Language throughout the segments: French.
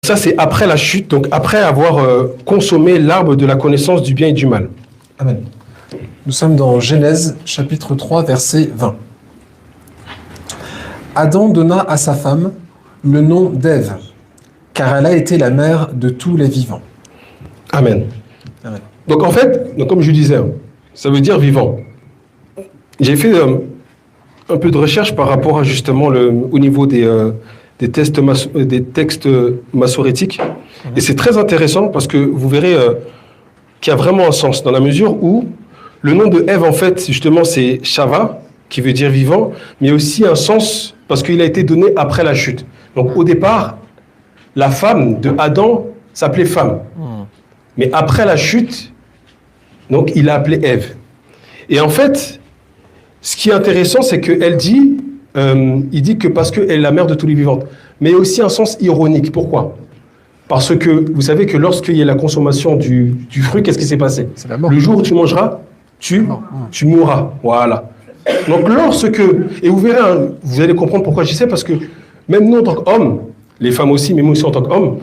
Ça, c'est après la chute, donc après avoir consommé l'arbre de la connaissance du bien et du mal. Amen. Nous sommes dans Genèse, chapitre 3, verset 20. Adam donna à sa femme le nom d'Ève, car elle a été la mère de tous les vivants. Amen. Amen. Donc en fait, donc comme je disais, ça veut dire vivant. J'ai fait un peu de recherche par rapport à justement au niveau des textes massorétiques. Et c'est très intéressant parce que vous verrez qu'il y a vraiment un sens dans la mesure où le nom de Ève, en fait, justement, c'est Shava, qui veut dire vivant, mais aussi un sens parce qu'il a été donné après la chute. Donc au départ, la femme de Adam s'appelait femme. Mais après la chute, donc il a appelé Ève. Et en fait, ce qui est intéressant, c'est qu'elle dit, il dit que parce qu'elle est la mère de tous les vivants. Mais il y a aussi un sens ironique. Pourquoi ? Parce que vous savez que lorsqu'il y a la consommation du fruit, qu'est-ce qui s'est passé ? C'est la mort. Le jour où tu mangeras, tu mourras. Voilà. Donc lorsque, et vous verrez, hein, vous allez comprendre pourquoi je dis ça, parce que même nous en tant qu'hommes, les femmes aussi, mais moi aussi en tant qu'homme,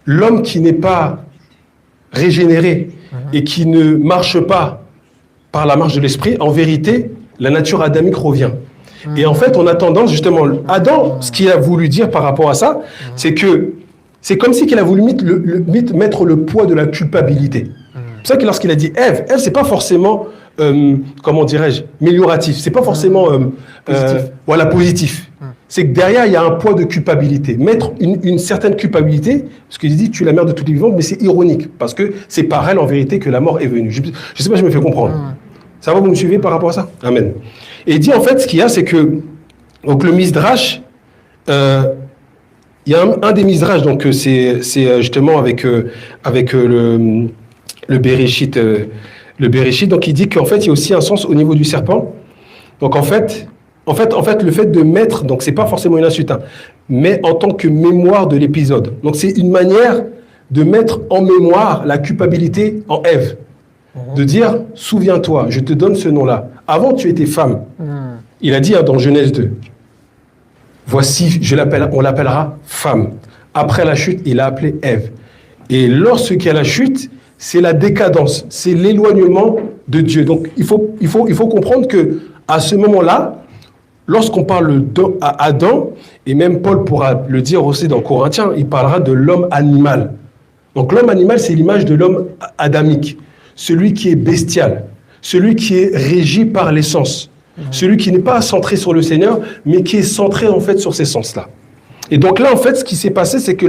l'homme qui n'est pas régénéré et qui ne marche pas par la marche de l'esprit, en vérité, la nature adamique revient. Et en fait, on a tendance, justement, Adam, ce qu'il a voulu dire par rapport à ça, c'est que c'est comme si qu'il a voulu mettre le poids de la culpabilité. C'est pour ça que lorsqu'il a dit Ève, c'est pas forcément, comment dirais-je, amélioratif, c'est pas forcément voilà, positif. C'est que derrière, il y a un poids de culpabilité. Mettre une certaine culpabilité, parce qu'il dit tu es la mère de tous les vivants, mais c'est ironique, parce que c'est par elle, en vérité, que la mort est venue. Je ne sais pas si je me fais comprendre. Ça va, vous me suivez par rapport à ça ? Amen. Et il dit, en fait, ce qu'il y a, c'est que donc, le Misdrash, il y a un des Misdrash, donc c'est justement avec le Bereshit. Le Bereshit, donc il dit qu'en fait, il y a aussi un sens au niveau du serpent. Donc en fait, le fait de mettre, donc c'est pas forcément une insulte, hein, mais en tant que mémoire de l'épisode. Donc c'est une manière de mettre en mémoire la culpabilité en Ève. De dire, souviens-toi, je te donne ce nom-là. Avant, tu étais femme. Il a dit hein, dans Genèse 2, voici, on l'appellera femme. Après la chute, il a appelé Ève. Et lorsqu'il y a la chute, c'est la décadence, c'est l'éloignement de Dieu. Donc, il faut comprendre que à ce moment-là, lorsqu'on parle d'Adam, et même Paul pourra le dire aussi dans Corinthiens, il parlera de l'homme animal. Donc, l'homme animal, c'est l'image de l'homme adamique. Celui qui est bestial, celui qui est régi par les sens, celui qui n'est pas centré sur le Seigneur, mais qui est centré en fait sur ces sens-là. Et donc là, en fait, ce qui s'est passé, c'est que